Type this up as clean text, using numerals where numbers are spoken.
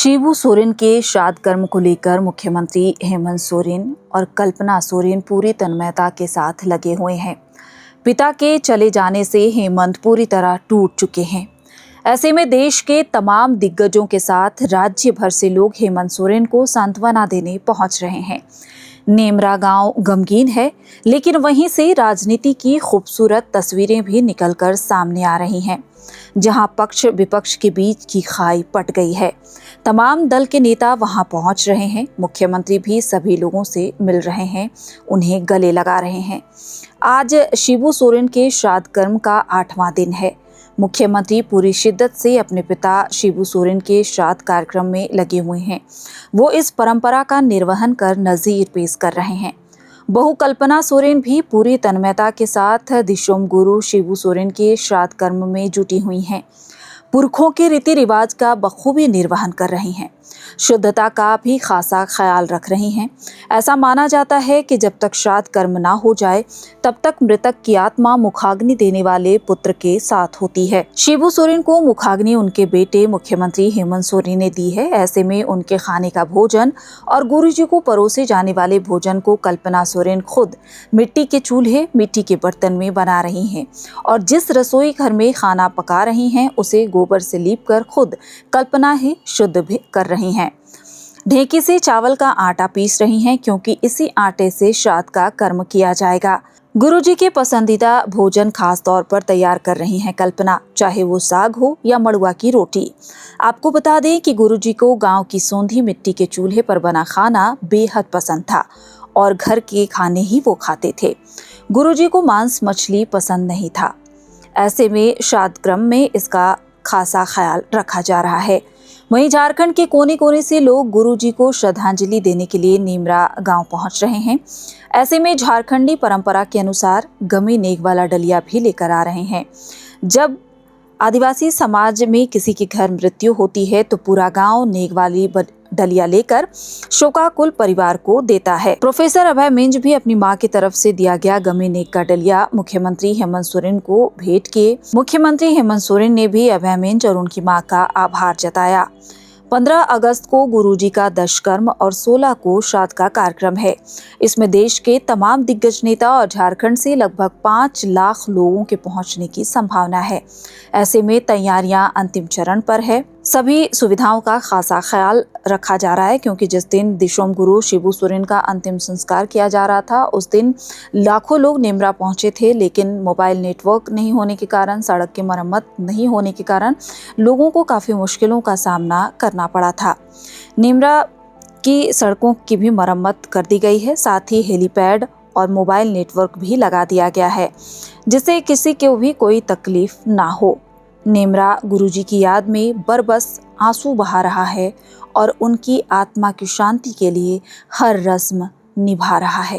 शिबू सोरेन के श्राद्ध कर्म को लेकर मुख्यमंत्री हेमंत सोरेन और कल्पना सोरेन पूरी तन्मयता के साथ लगे हुए हैं। पिता के चले जाने से हेमंत पूरी तरह टूट चुके हैं। ऐसे में देश के तमाम दिग्गजों के साथ राज्य भर से लोग हेमंत सोरेन को सांत्वना देने पहुंच रहे हैं। नेमरा गांव गमगीन है, लेकिन वहीं से राजनीति की खूबसूरत तस्वीरें भी निकलकर सामने आ रही हैं, जहां पक्ष विपक्ष के बीच की खाई पट गई है। तमाम दल के नेता वहां पहुंच रहे हैं। मुख्यमंत्री भी सभी लोगों से मिल रहे हैं, उन्हें गले लगा रहे हैं। आज शिबू सोरेन के श्राद्ध कर्म का 8वां दिन है। मुख्यमंत्री पूरी शिद्दत से अपने पिता शिबू सोरेन के श्राद्ध कार्यक्रम में लगे हुए हैं। वो इस परंपरा का निर्वहन कर नज़ीर पेश कर रहे हैं। बहू कल्पना सोरेन भी पूरी तन्मयता के साथ दिशोम गुरु शिबू सोरेन के श्राद्ध कर्म में जुटी हुई हैं। पुरखों के रीति रिवाज का बखूबी निर्वहन कर रही हैं। शुद्धता का भी खासा ख्याल रख रही हैं। ऐसा माना जाता है कि जब तक श्राद्ध कर्म ना हो जाए, तब तक मृतक की आत्मा मुखाग्नि देने वाले पुत्र के साथ होती है। शिबू सोरेन को मुखाग्नि उनके बेटे मुख्यमंत्री हेमंत सोरेन ने दी है। ऐसे में उनके खाने का भोजन और गुरुजी को परोसे जाने वाले भोजन को कल्पना सोरेन खुद मिट्टी के चूल्हे, मिट्टी के बर्तन में बना रही हैं और जिस रसोई घर में खाना पका रही हैं, उसे गोबर से लीपकर खुद कल्पना ही शुद्ध भी कर रही हैं। ढेकी से चावल का आटा पीस रही हैं, क्योंकि इसी आटे से श्राद्ध का कर्म किया जाएगा। गुरुजी के पसंदीदा भोजन खास तौर पर तैयार कर रही हैं कल्पना, चाहे वो साग हो या मड़ुआ की रोटी। आपको बता दें कि गुरुजी को गांव की सोंधी मिट्टी के चूल्हे पर बना खाना बेहद पसंद था और घर के खाने ही वो खाते थे। गुरुजी को मांस मछली पसंद नहीं था। ऐसे में श्राद्ध क्रम में इसका खासा ख्याल रखा जा रहा है। वहीं झारखंड के कोने कोने से लोग गुरुजी को श्रद्धांजलि देने के लिए नेमरा गांव पहुंच रहे हैं। ऐसे में झारखंडी परंपरा के अनुसार गमी नेग वाला डलिया भी लेकर आ रहे हैं। जब आदिवासी समाज में किसी के घर मृत्यु होती है तो पूरा गांव नेग वाली डलिया लेकर शोकाकुल परिवार को देता है। प्रोफेसर अभय मिंज भी अपनी मां की तरफ से दिया गया गमी नेग का डलिया मुख्यमंत्री हेमंत सोरेन को भेंट किए। मुख्यमंत्री हेमंत सोरेन ने भी अभय मिंज और उनकी मां का आभार जताया। 15 अगस्त को गुरुजी का दशकर्म और 16 को श्राद्ध का कार्यक्रम है। इसमें देश के तमाम दिग्गज नेता और झारखंड से लगभग 5 लाख लोगों के पहुंचने की संभावना है। ऐसे में तैयारियां अंतिम चरण पर है। सभी सुविधाओं का खासा ख्याल रखा जा रहा है, क्योंकि जिस दिन दिशोम गुरु शिबू सोरेन का अंतिम संस्कार किया जा रहा था, उस दिन लाखों लोग नेमरा पहुंचे थे, लेकिन मोबाइल नेटवर्क नहीं होने के कारण, सड़क की मरम्मत नहीं होने के कारण लोगों को काफ़ी मुश्किलों का सामना करना पड़ा था। नेमरा की सड़कों की भी मरम्मत कर दी गई है, साथ ही हेलीपैड और मोबाइल नेटवर्क भी लगा दिया गया है, जिससे किसी को भी कोई तकलीफ ना हो। नेमरा गुरुजी की याद में बरबस आंसू बहा रहा है और उनकी आत्मा की शांति के लिए हर रस्म निभा रहा है।